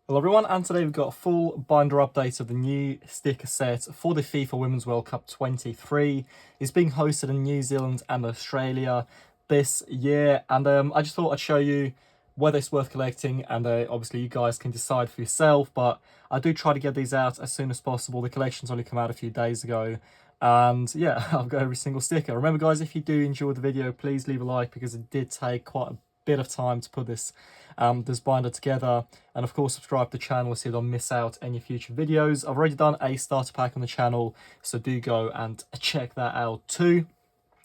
Hello everyone, and today we've got a full binder update of the new sticker set for the FIFA Women's World Cup 23. It's being hosted in New Zealand and Australia this year, and I just thought I'd show you whether it's worth collecting, and obviously you guys can decide for yourself, but I do try to get these out as soon as possible. The collection's only come out a few days ago, and yeah, I've got every single sticker. Remember guys, if you do enjoy the video, please leave a like, because it did take quite a bit of time to put this binder together, and of course subscribe to the channel so you don't miss out any future videos. I've already done a starter pack on the channel, so do go and check that out too.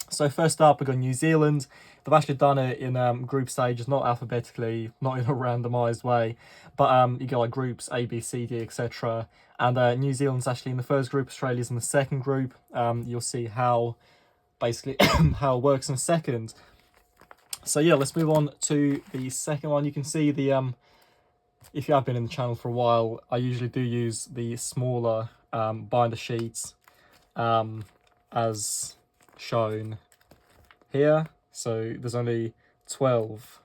So first up, we've got New Zealand. They've actually done it in group stages, not alphabetically, not in a randomized way, but you got like groups A, B, C, D, etc. And New Zealand's actually in the first group, Australia's in the second group. You'll see how basically how it works in a second. So yeah, let's move on to the second one. You can see the if you have been in the channel for a while, I usually do use the smaller binder sheets as shown here. So there's only 12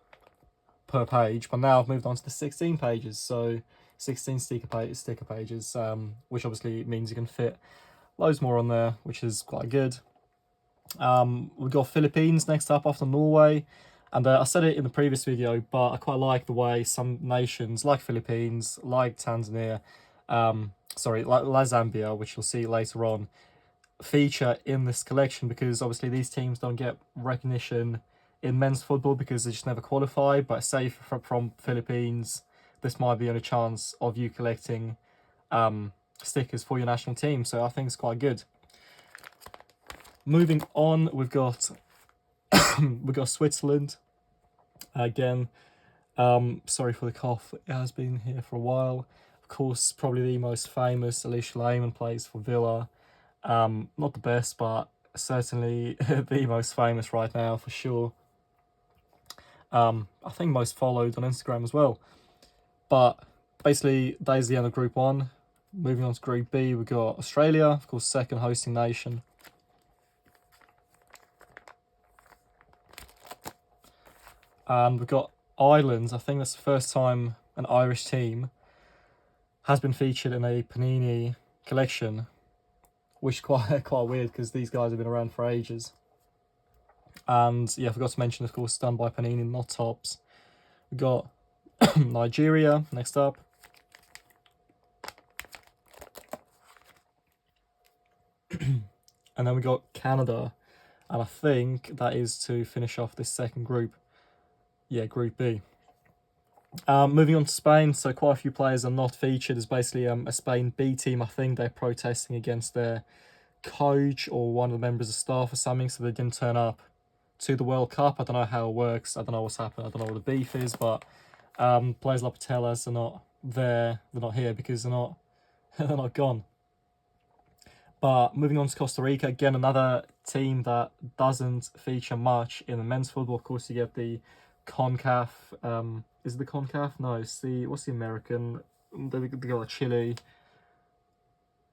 per page, but now I've moved on to the 16 pages, so 16 sticker pages, which obviously means you can fit loads more on there, which is quite good. We've got Philippines next up after Norway, and I said it in the previous video, but I quite like the way some nations like Philippines, like Tanzania, like Zambia, which you'll see later on, feature in this collection, because obviously these teams don't get recognition in men's football because they just never qualify. But say from Philippines, this might be on a chance of you collecting stickers for your national team, so I think it's quite good. Moving on, we've got Switzerland again. Sorry for the cough, it has been here for a while. Of course, probably the most famous, Alicia Lehmann, plays for Villa. Not the best, but certainly the most famous right now for sure. I think most followed on Instagram as well. But basically, that is the end of Group 1. Moving on to Group B, we've got Australia, of course, second hosting nation. And we've got Ireland. I think that's the first time an Irish team has been featured in a Panini collection, which is quite weird because these guys have been around for ages. And yeah, I forgot to mention, of course, done by Panini, not Tops. We've got Nigeria next up. And then we got Canada, and I think that is to finish off this second group. Yeah, Group B. Moving on to Spain, so quite a few players are not featured. There's basically a Spain B team. I think they're protesting against their coach or one of the members of staff or something, so they didn't turn up to the World Cup. I don't know how it works. I don't know what's happened. I don't know what the beef is, but players like Patelas are not there. They're not here because they're not they're not gone. But moving on to Costa Rica, again, another team that doesn't feature much in the men's football. Of course, you get the CONCACAF. Is it the CONCACAF? No, it's the, what's the American? They got like Chile.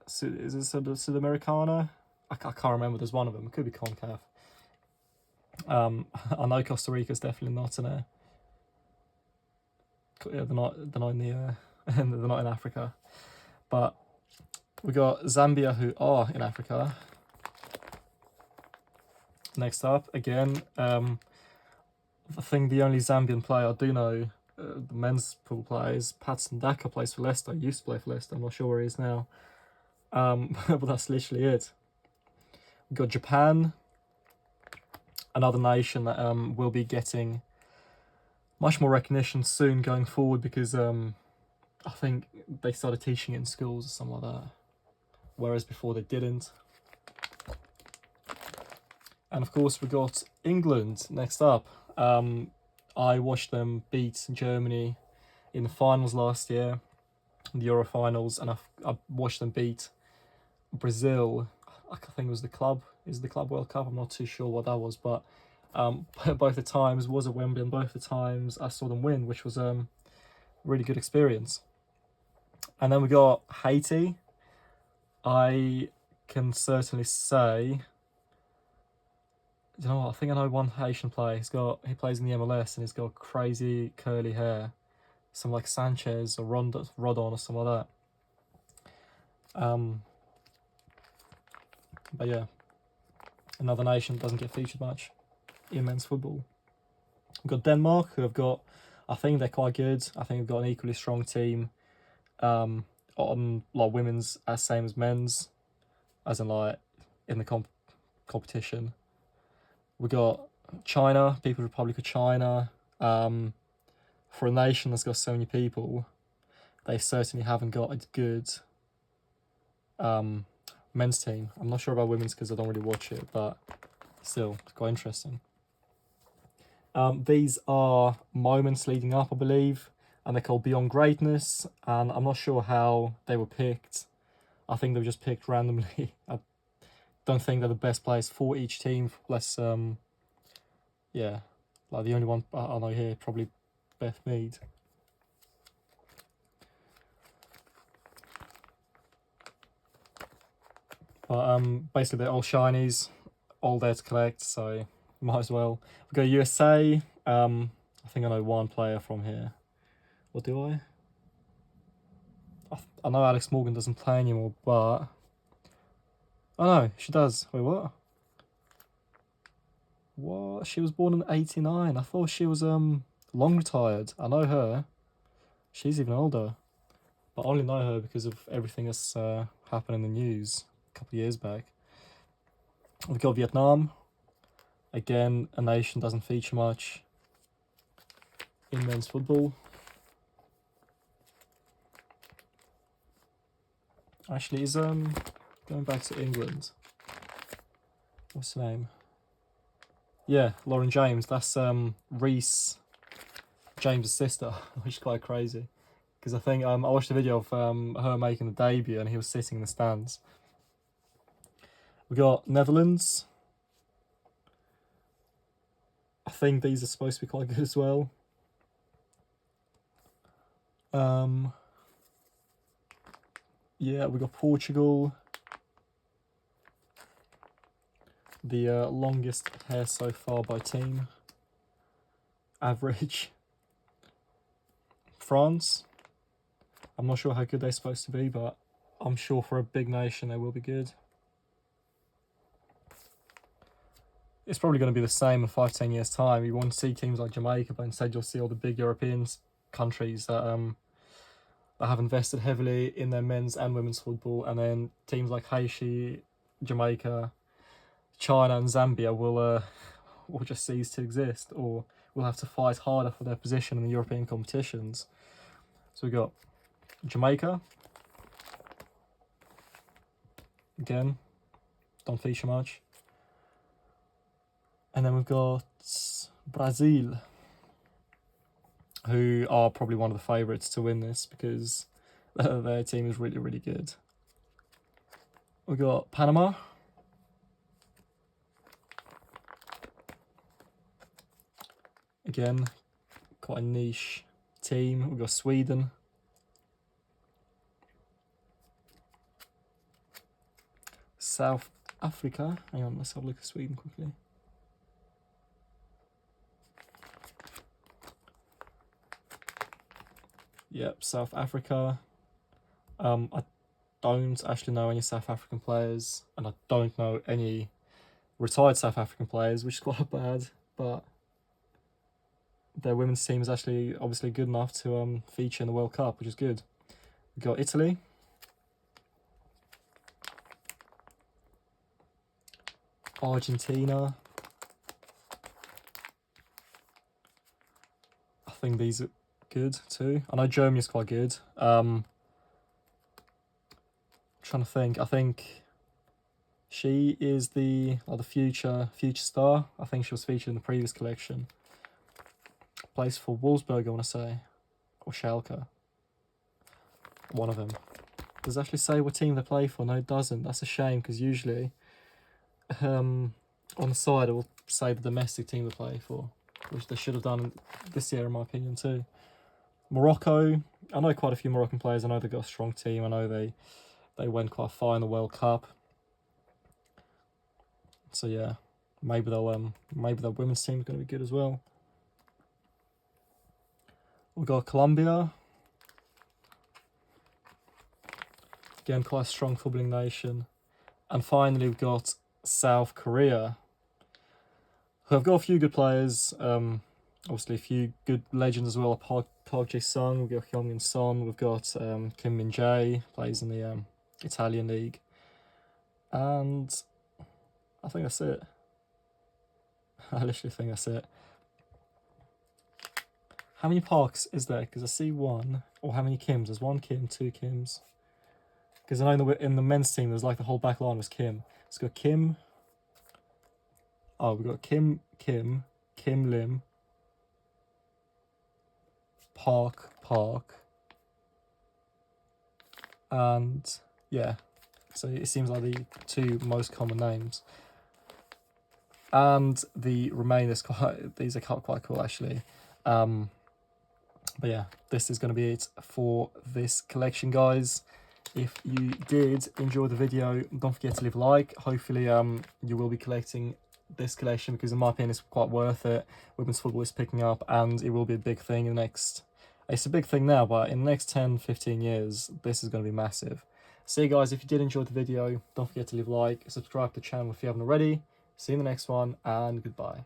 Is it Sudamericana? I can't remember. There's one of them. It could be CONCACAF. I know Costa Rica's definitely not in a. Yeah, they're not in the they're not in Africa, but we got Zambia, who are in Africa. Next up, again, I think the only Zambian player I do know, the men's pool player, is Patson Daka, plays for Leicester. Used to play for Leicester. I'm not sure where he is now. But that's literally it. We've got Japan, another nation that will be getting much more recognition soon going forward, because I think they started teaching it in schools or something like that, whereas before they didn't. And of course we got England next up. I watched them beat Germany in the finals last year, the Euro finals, and I watched them beat Brazil. I think it was the Club World Cup. I'm not too sure what that was, but both the times was at Wembley, and both the times I saw them win, which was a really good experience. And then we got Haiti. I can certainly say, you know what, I think I know one Haitian player. He plays in the MLS, and he's got crazy curly hair. some like Sanchez or Rodon or something like that. But yeah, another nation that doesn't get featured much in men's football. We've got Denmark, who have got, I think they're quite good. I think they've got an equally strong team on like women's as same as men's, as in like in the competition. We got China, People's Republic of China. For a nation that's got so many people, they certainly haven't got a good men's team. I'm not sure about women's because I don't really watch it, but still, it's quite interesting. These are moments leading up, I believe, and they're called Beyond Greatness, and I'm not sure how they were picked. I think they were just picked randomly. I don't think they're the best players for each team. Less, yeah, like the only one I know here, probably Beth Mead. But basically they're all shinies, all there to collect, so might as well. We go USA. I think I know one player from here. What do I? I know Alex Morgan doesn't play anymore, but oh no, she does. Wait, what? What? She was born in '89. I thought she was long retired. I know her. She's even older, but I only know her because of everything that's happened in the news a couple of years back. We've got Vietnam. Again, a nation doesn't feature much in men's football. Actually, is going back to England. What's her name? Yeah, Lauren James. That's Reese James' sister, which is quite crazy. Because I think I watched a video of her making the debut and he was sitting in the stands. We got Netherlands. I think these are supposed to be quite good as well. Yeah, we got Portugal. The longest hair so far by team. Average. France. I'm not sure how good they're supposed to be, but I'm sure for a big nation they will be good. It's probably going to be the same in 5-10 years' time. You won't see teams like Jamaica, but instead you'll see all the big European countries that have invested heavily in their men's and women's football, and then teams like Haiti, Jamaica, China, and Zambia will just cease to exist, or will have to fight harder for their position in the European competitions. So we got Jamaica. Again, don't feature much. And then we've got Brazil, who are probably one of the favourites to win this because their team is really, really good. We've got Panama. Again, quite a niche team. We've got Sweden. South Africa. Hang on, let's have a look at Sweden quickly. Yep, South Africa. I don't actually know any South African players, and I don't know any retired South African players, which is quite bad, but their women's team is actually obviously good enough to feature in the World Cup, which is good. We've got Italy. Argentina. I think these are good too. I know Germany's quite good. Trying to think. I think she is the future star. I think she was featured in the previous collection. Plays for Wolfsburg, I want to say, or Schalke. One of them. Does it actually say what team they play for? No, it doesn't. That's a shame because usually, on the side it will say the domestic team they play for, which they should have done this year, in my opinion, too. Morocco. I know quite a few Moroccan players. I know they've got a strong team. I know they went quite far in the World Cup. So yeah, maybe their women's team is going to be good as well. We've got Colombia. Again, quite a strong footballing nation. And finally, we've got South Korea, who have got a few good players. Obviously, a few good legends as well. Park Jae-sung, we've got Hyun Min Son, we've got Kim Min Jae, plays in the Italian league. And I think that's it. I literally think that's it. How many Parks is there? Because I see one. Or how many Kims? There's one Kim, two Kims. Because I know in the men's team, there's like the whole back line was Kim. Let's go Kim. Oh, we've got Kim Lim, Park, and yeah, so it seems like the two most common names. And the remaining these are quite cool actually. But yeah, this is going to be it for this collection, guys. If you did enjoy the video, don't forget to leave a like. Hopefully you will be collecting this collection, because in my opinion it's quite worth it. Women's football is picking up and it will be a big thing in the next, it's a big thing now, but in the next 10-15 years this is going to be massive. So guys, if you did enjoy the video, don't forget to leave a like, subscribe to the channel if you haven't already. See you in the next one, and goodbye.